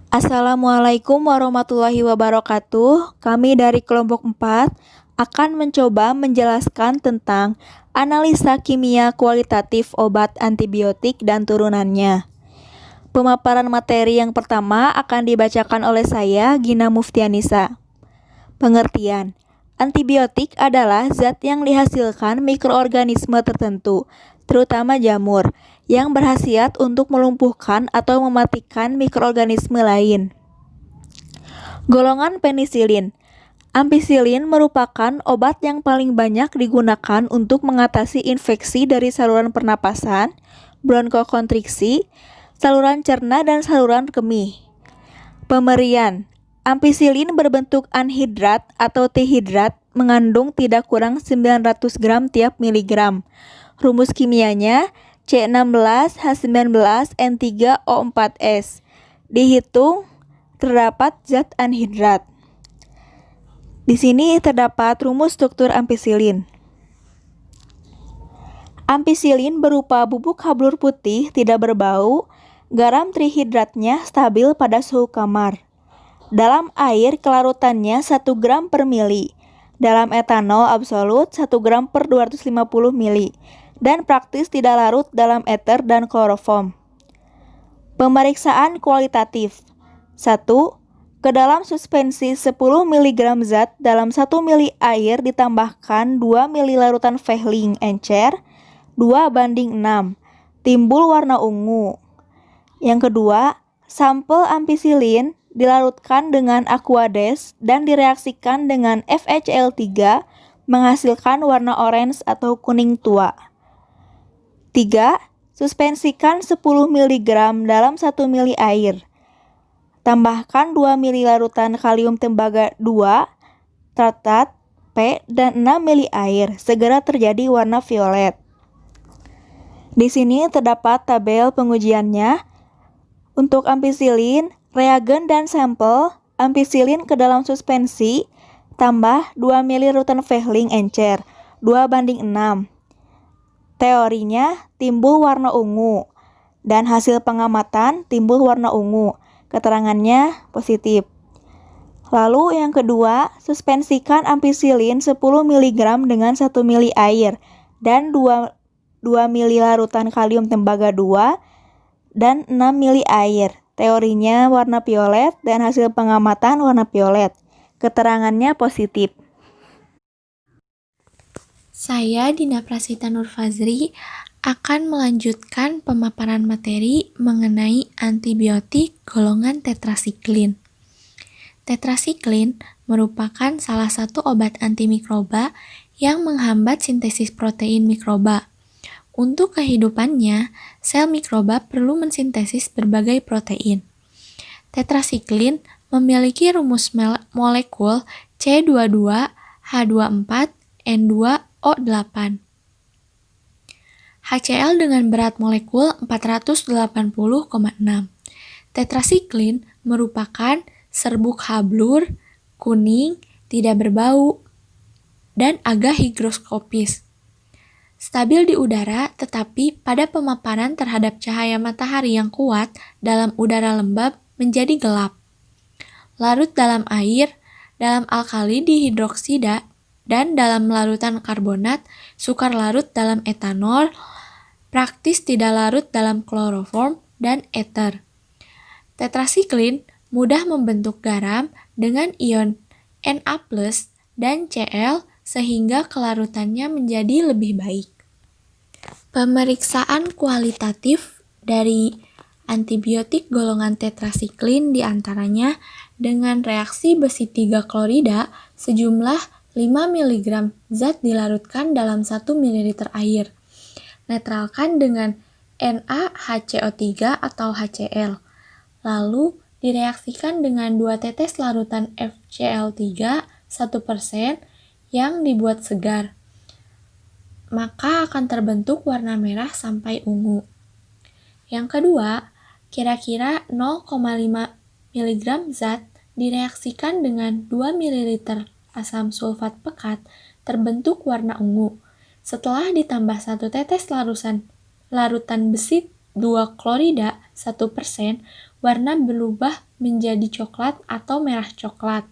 Assalamualaikum warahmatullahi wabarakatuh. Kami dari kelompok 4 akan mencoba menjelaskan tentang analisa kimia kualitatif obat antibiotik dan turunannya. Pemaparan materi yang pertama akan dibacakan oleh saya, Gina Muftianisa. Pengertian: antibiotik adalah zat yang dihasilkan mikroorganisme tertentu, terutama jamur, yang berkhasiat untuk melumpuhkan atau mematikan mikroorganisme lain. Golongan penisilin. Ampicillin merupakan obat yang paling banyak digunakan untuk mengatasi infeksi dari saluran pernapasan, bronkokonstriksi, saluran cerna, dan saluran kemih. Pemberian: ampicillin berbentuk anhidrat atau dihidrat mengandung tidak kurang 900 gram tiap miligram. Rumus kimianya C16H19N3O4S. Dihitung terdapat zat anhidrat. Di sini terdapat rumus struktur ampicillin. Ampicillin berupa bubuk hablur putih tidak berbau. Garam trihidratnya stabil pada suhu kamar. Dalam air kelarutannya 1 gram per mili. Dalam etanol absolut 1 gram per 250 mili. Dan praktis tidak larut dalam eter dan kloroform. Pemeriksaan kualitatif. 1. Ke dalam suspensi 10 mg zat dalam 1 mili air ditambahkan 2 mili larutan Vehling encer 2:6. Timbul warna ungu. Yang kedua, sampel ampicillin dilarutkan dengan aquades dan direaksikan dengan FeCl3 menghasilkan warna orange atau kuning tua. 3. Suspensikan 10 mg dalam 1 mili air. Tambahkan 2 mili larutan kalium tembaga 2, tartrat, P, dan 6 mili air. Segera terjadi warna violet. Di sini terdapat tabel pengujiannya. Untuk ampicillin, reagen dan sampel ampicillin ke dalam suspensi tambah 2 mili larutan Vehling encer 2:6. Teorinya timbul warna ungu dan hasil pengamatan timbul warna ungu. Keterangannya positif. Lalu yang kedua, suspensikan ampicillin 10 mg dengan 1 mili air dan 2 mili larutan kalium tembaga 2 dan 6 mili air. Teorinya warna violet dan hasil pengamatan warna violet. Keterangannya positif. Saya, Dina Prasita Nurfazri, akan melanjutkan pemaparan materi mengenai antibiotik golongan tetrasiklin. Tetrasiklin merupakan salah satu obat antimikroba yang menghambat sintesis protein mikroba. Untuk kehidupannya, sel mikroba perlu mensintesis berbagai protein. Tetrasiklin memiliki rumus molekul C22H24N2O8. HCl dengan berat molekul 480,6. Tetrasiklin merupakan serbuk hablur, kuning, tidak berbau, dan agak higroskopis. Stabil di udara, tetapi pada pemaparan terhadap cahaya matahari yang kuat dalam udara lembab menjadi gelap. Larut dalam air, dalam alkali dihidroksida, dan dalam larutan karbonat, sukar larut dalam etanol, praktis tidak larut dalam kloroform dan eter. Tetrasiklin mudah membentuk garam dengan ion Na+ dan Cl sehingga kelarutannya menjadi lebih baik. Pemeriksaan kualitatif dari antibiotik golongan tetrasiklin diantaranya dengan reaksi besi 3 klorida sejumlah 5 mg zat dilarutkan dalam 1 ml air. Netralkan dengan NaHCO3 atau HCl. Lalu direaksikan dengan 2 tetes larutan FCl3 1% yang dibuat segar. Maka akan terbentuk warna merah sampai ungu. Yang kedua, kira-kira 0,5 mg zat direaksikan dengan 2 ml asam sulfat pekat terbentuk warna ungu. Setelah ditambah 1 tetes larutan besi 2 klorida 1%, warna berubah menjadi coklat atau merah coklat.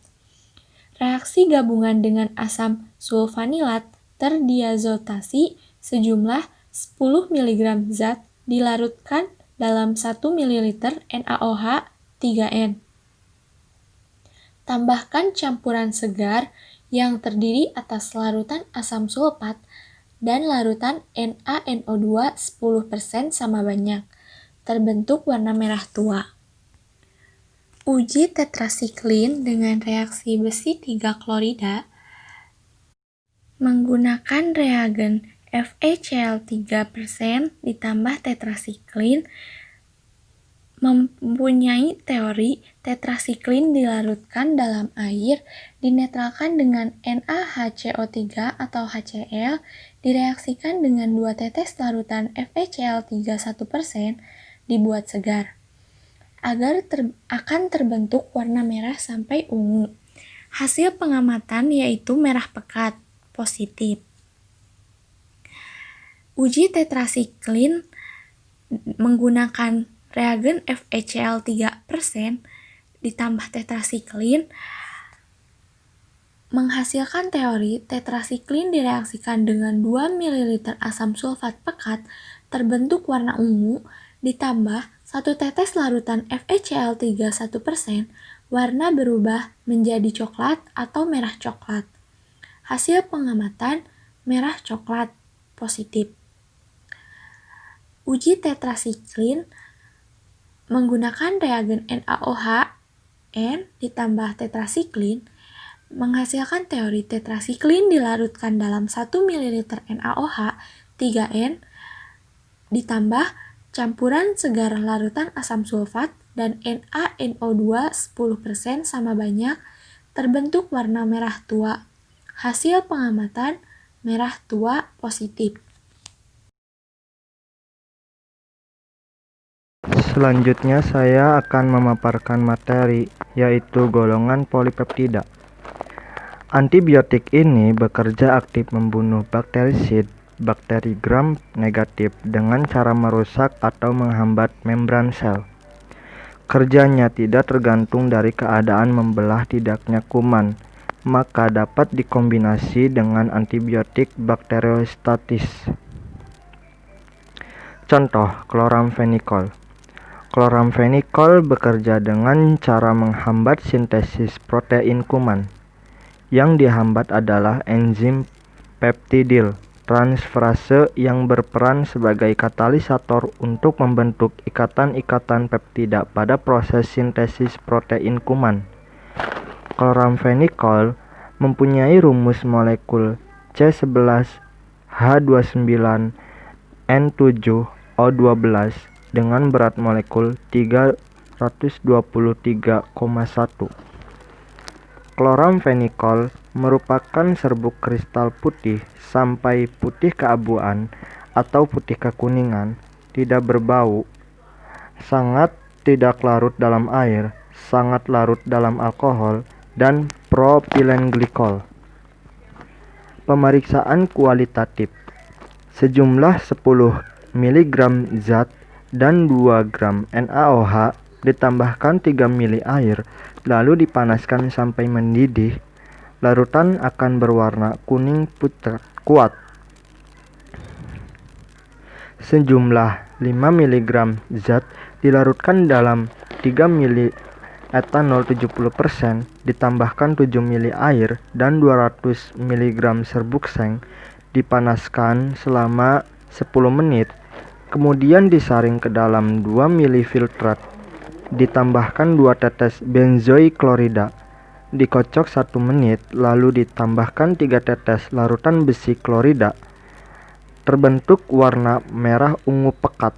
Reaksi gabungan dengan asam sulfanilat terdiazotasi sejumlah 10 mg zat dilarutkan dalam 1 ml NaOH 3N. Tambahkan campuran segar yang terdiri atas larutan asam sulfat dan larutan NaNO2 10% sama banyak. Terbentuk warna merah tua. Uji tetrasiklin dengan reaksi besi 3 klorida menggunakan reagen FeCl 3% ditambah tetrasiklin mempunyai teori tetrasiklin dilarutkan dalam air dinetralkan dengan NaHCO3 atau HCl direaksikan dengan 2 tetes larutan FeCl 3 1% dibuat segar agar akan terbentuk warna merah sampai ungu. Hasil pengamatan yaitu merah pekat positif. Uji tetrasiklin menggunakan reagen FeCl 3% ditambah tetrasiklin menghasilkan teori tetrasiklin direaksikan dengan 2 ml asam sulfat pekat terbentuk warna ungu ditambah 1 tetes larutan FeCl 3 1%, warna berubah menjadi coklat atau merah coklat. Hasil pengamatan merah coklat positif. Uji tetrasiklin menggunakan reagen NaOH N ditambah tetrasiklin menghasilkan teori tetrasiklin dilarutkan dalam 1 ml NaOH 3N ditambah campuran segar larutan asam sulfat dan NaNO2 10% sama banyak terbentuk warna merah tua. Hasil pengamatan merah tua positif. Selanjutnya saya akan memaparkan materi, yaitu golongan polipeptida. Antibiotik ini bekerja aktif membunuh bakterisid, bakteri gram negatif dengan cara merusak atau menghambat membran sel. Kerjanya tidak tergantung dari keadaan membelah tidaknya kuman, maka dapat dikombinasi dengan antibiotik bakteriostatis. Contoh, kloramfenikol. Kloramfenikol bekerja dengan cara menghambat sintesis protein kuman. Yang dihambat adalah enzim peptidil transferase yang berperan sebagai katalisator untuk membentuk ikatan-ikatan peptida pada proses sintesis protein kuman. Kloramfenikol mempunyai rumus molekul C11H29N7O12 dengan berat molekul 323,1. Kloramfenikol merupakan serbuk kristal putih sampai putih keabuan atau putih kekuningan, tidak berbau, sangat tidak larut dalam air, sangat larut dalam alkohol, dan propilenglikol. Pemeriksaan kualitatif. Sejumlah 10 mg zat dan 2 gram NaOH ditambahkan 3 ml air, lalu dipanaskan sampai mendidih. Larutan akan berwarna kuning pucat kuat. Sejumlah 5 mg zat dilarutkan dalam 3 ml etanol 70%, ditambahkan 7 ml air dan 200 mg serbuk seng, dipanaskan selama 10 menit. Kemudian disaring ke dalam 2 ml filtrat, ditambahkan 2 tetes benzoiklorida, dikocok 1 menit, lalu ditambahkan 3 tetes larutan besi klorida. Terbentuk warna merah ungu pekat.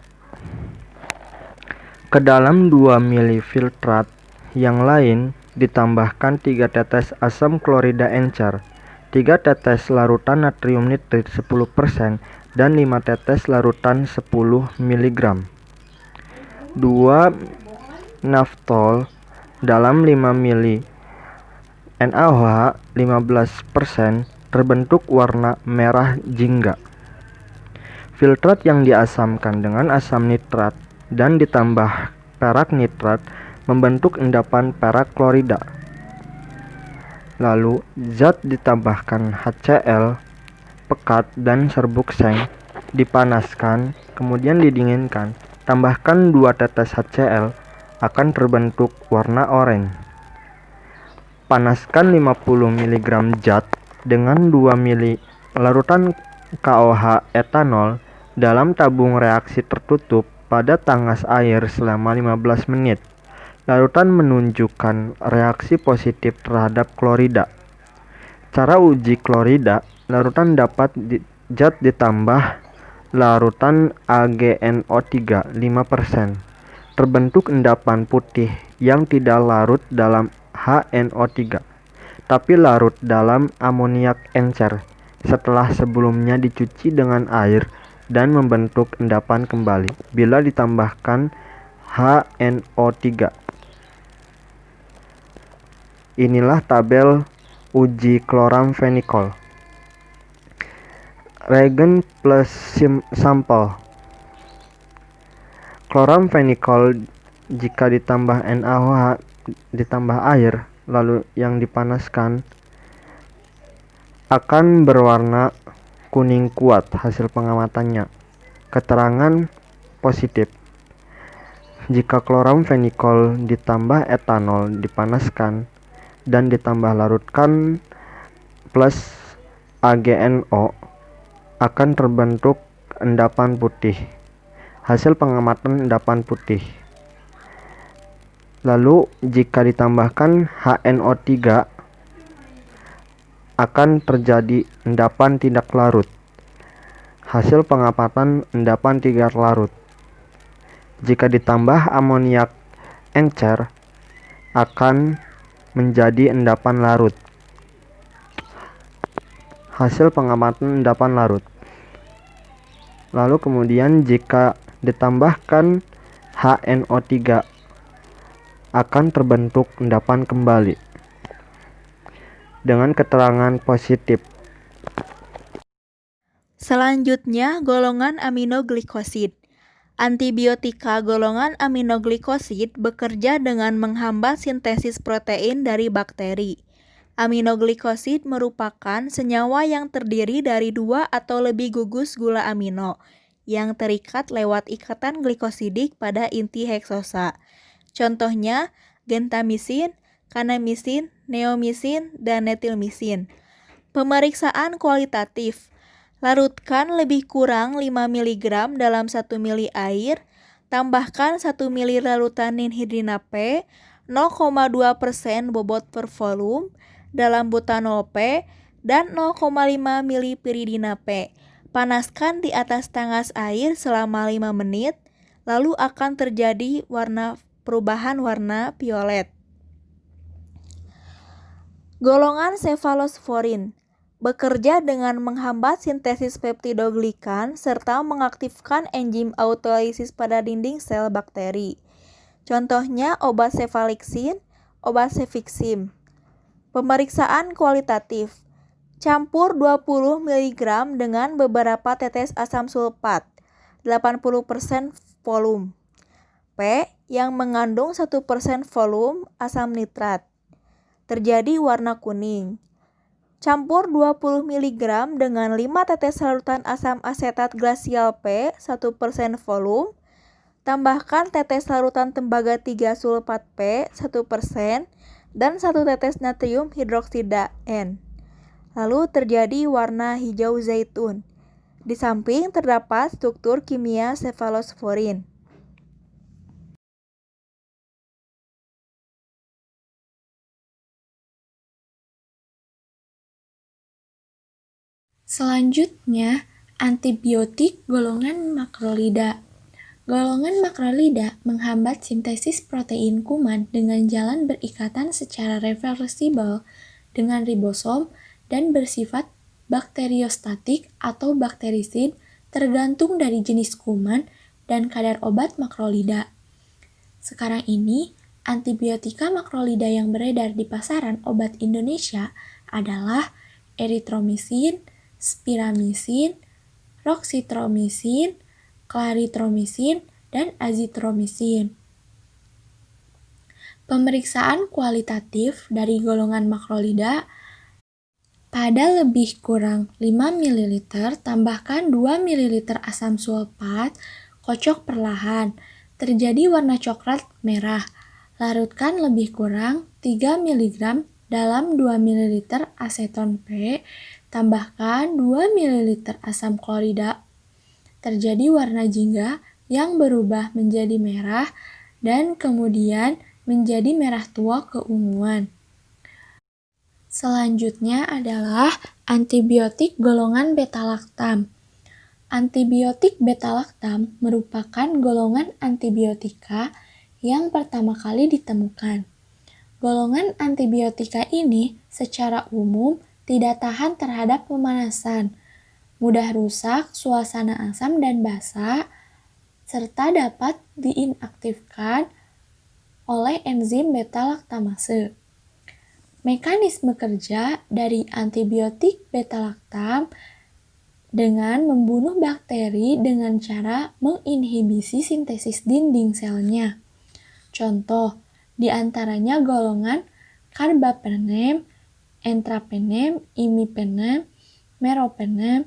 Ke dalam 2 ml filtrat yang lain ditambahkan 3 tetes asam klorida encer, 3 tetes larutan natrium nitrit 10%, dan 5 tetes larutan 10 mg. 2 naftol dalam 5 ml NaOH 15% terbentuk warna merah jingga. Filtrat yang diasamkan dengan asam nitrat dan ditambah perak nitrat membentuk endapan perak klorida. Lalu zat ditambahkan HCl, pekat, dan serbuk seng, dipanaskan, kemudian didinginkan. Tambahkan 2 tetes HCl, akan terbentuk warna oranye. Panaskan 50 mg zat dengan 2 ml larutan KOH etanol dalam tabung reaksi tertutup pada tangas air selama 15 menit. Larutan menunjukkan reaksi positif terhadap klorida. Cara uji klorida, larutan zat ditambah larutan AgNO3 5%. Terbentuk endapan putih yang tidak larut dalam HNO3, tapi larut dalam amoniak encer setelah sebelumnya dicuci dengan air dan membentuk endapan kembali bila ditambahkan HNO3. Inilah tabel uji chloramphenicol. Reagen plus sampel. Chloramphenicol jika ditambah NaOH ditambah air lalu yang dipanaskan akan berwarna kuning kuat hasil pengamatannya. Keterangan positif. Jika chloramphenicol ditambah etanol dipanaskan dan ditambah larutkan plus AgNO akan terbentuk endapan putih. Hasil pengamatan endapan putih. Lalu jika ditambahkan HNO3 akan terjadi endapan tidak larut. Hasil pengamatan endapan tidak larut. Jika ditambah amoniak encer akan menjadi endapan larut. Hasil pengamatan endapan larut. Lalu kemudian jika ditambahkan HNO3 akan terbentuk endapan kembali dengan keterangan positif. Selanjutnya, golongan aminoglikosid. Antibiotika golongan aminoglikosid bekerja dengan menghambat sintesis protein dari bakteri. Aminoglikosid merupakan senyawa yang terdiri dari 2 atau lebih gugus gula amino yang terikat lewat ikatan glikosidik pada inti heksosa. Contohnya gentamisin, kanamisin, neomisin, dan netilmisin. Pemeriksaan kualitatif. Larutkan lebih kurang 5 mg dalam 1 ml air, tambahkan 1 ml larutan ninhidrina P, 0,2% bobot per volume dalam butanol P, dan 0,5 ml piridina P. Panaskan di atas tangas air selama 5 menit, lalu akan terjadi perubahan warna violet. Golongan cefalosporin bekerja dengan menghambat sintesis peptidoglikan serta mengaktifkan enzim autolisis pada dinding sel bakteri. Contohnya obat cefalixin, obat cefixim. Pemeriksaan kualitatif. Campur 20 mg dengan beberapa tetes asam sulfat, 80% volume. P yang mengandung 1% volume asam nitrat. Terjadi warna kuning. Campur 20 mg dengan 5 tetes larutan asam asetat glasial P, 1% volume. Tambahkan tetes larutan tembaga 3 sulfat P, 1%, dan 1 tetes natrium hidroksida N. Lalu terjadi warna hijau zaitun. Di samping terdapat struktur kimia cefalosporin. Selanjutnya, antibiotik golongan makrolida. Golongan makrolida menghambat sintesis protein kuman dengan jalan berikatan secara reversibel dengan ribosom dan bersifat bakteriostatik atau bakterisid tergantung dari jenis kuman dan kadar obat makrolida. Sekarang ini, antibiotika makrolida yang beredar di pasaran obat Indonesia adalah eritromisin, spiramisin, roksitromisin, klaritromisin, dan azitromisin. Pemeriksaan kualitatif dari golongan makrolida pada lebih kurang 5 ml tambahkan 2 ml asam sulfat, kocok perlahan, terjadi warna coklat merah. Larutkan lebih kurang 3 mg dalam 2 ml aseton P, tambahkan 2 ml asam klorida. Terjadi warna jingga yang berubah menjadi merah dan kemudian menjadi merah tua keunguan. Selanjutnya adalah antibiotik golongan beta-laktam. Antibiotik beta-laktam merupakan golongan antibiotika yang pertama kali ditemukan. Golongan antibiotika ini secara umum tidak tahan terhadap pemanasan, mudah rusak suasana asam dan basa, serta dapat diinaktifkan oleh enzim beta-laktamase. Mekanisme kerja dari antibiotik beta-laktam dengan membunuh bakteri dengan cara menginhibisi sintesis dinding selnya. Contoh, di antaranya golongan carbapenem, entrapenem, imipenem, meropenem,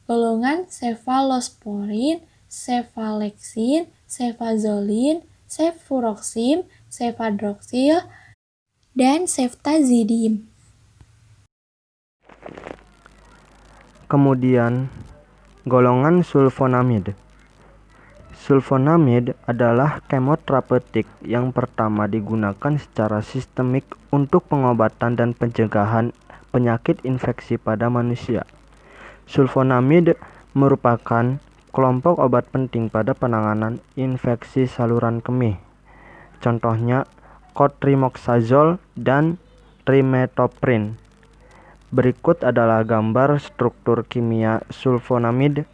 golongan cefalosporin, cefalexin, cefazolin, cefuroxim, cefadroxil, dan ceftazidime. Kemudian, golongan sulfonamid. Sulfonamid adalah kemoterapeutik yang pertama digunakan secara sistemik untuk pengobatan dan pencegahan penyakit infeksi pada manusia. Sulfonamid merupakan kelompok obat penting pada penanganan infeksi saluran kemih. Contohnya, cotrimoxazole dan trimethoprim. Berikut adalah gambar struktur kimia sulfonamid,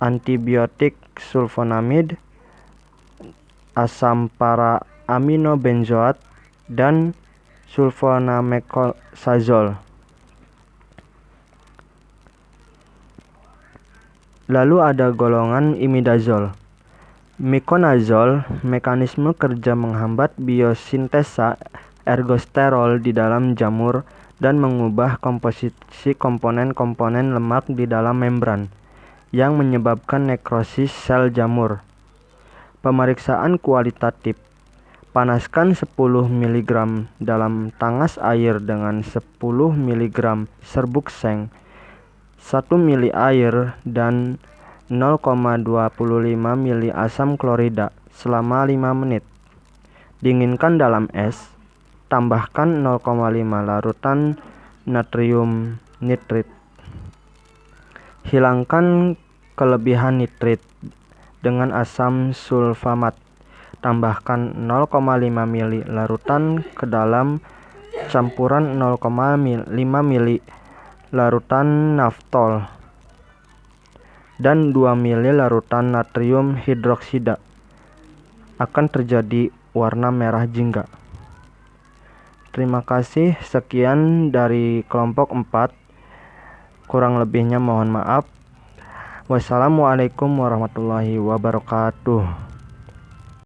antibiotik sulfonamid, asam para aminobenzoat, dan sulfonamecoxazole. Lalu ada golongan imidazol. Miconazole, mekanisme kerja menghambat biosintesa ergosterol di dalam jamur dan mengubah komposisi komponen-komponen lemak di dalam membran, yang menyebabkan nekrosis sel jamur. Pemeriksaan kualitatif. Panaskan 10 mg dalam tangas air dengan 10 mg serbuk seng, 1 ml air, dan 0,25 ml asam klorida selama 5 menit. Dinginkan dalam es. Tambahkan 0,5 larutan natrium nitrit. Hilangkan kelebihan nitrit dengan asam sulfamat. Tambahkan 0,5 ml larutan ke dalam campuran 0,5 ml larutan naftol dan 2 ml larutan natrium hidroksida. Akan terjadi warna merah jingga. Terima kasih, sekian dari kelompok 4. Kurang lebihnya mohon maaf. Wassalamualaikum warahmatullahi wabarakatuh.